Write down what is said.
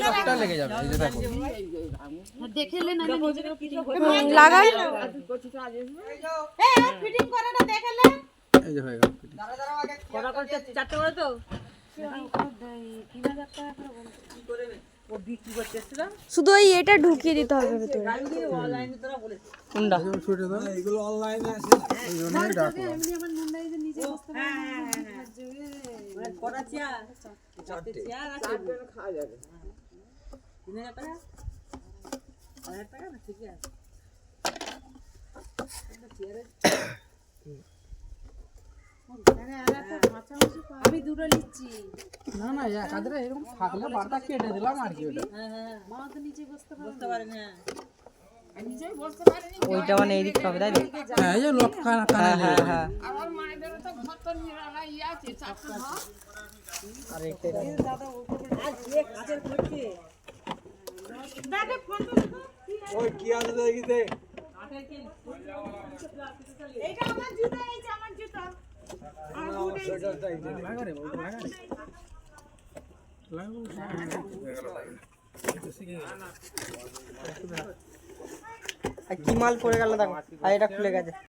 সবটা লেগে যাবে এই যে দেখো দেখেলে না লাগাই ফিটিং করাটা দেখেলে এই যে হয়ে গেল কটা করে চারটে করে তো 3000 টাকা করে ও বিক্রি করতেছিল শুধু এই এটা ঢুকিয়ে দিতে হবে ভিতরে অনলাইনে তোরা বলেছিস কোনটা ছুটে দাও এগুলো অনলাইনে আছে এই জন্যই ডাকলাম এমনি আমার মুন্ডাই যে নিজে বসতে পারে মানে কটা চেয়ার চারটে চেয়ার আছে খাওয়া যাবে 3000 টাকা 1000 টাকা না ঠিক আছে আমি দুটো নিচ্ছি না না একাধারে এরকম থাকলে বারটা কেটে দিলাম আর কি ওটা মা তো নিচে বসতে পারে না নিজেই বসতে পারে না ওইটা মানে এদিক হবে তাই তো হ্যাঁ এই যে লোক কানে হ্যাঁ হ্যাঁ আমার মায়েদের তো ঘর তো নিরালা আছে চারটা ঘর আর এটা দাদা আর যে কাজের করছে দাদা ফোনটা ওই কি আছে দেখিতে এইটা আমার জুতা এইটা আমার জুতা আমার বুট লাগারে বল লাগারে কি মাল পড়ে গেল দেখো আর এটা খুলে গেছে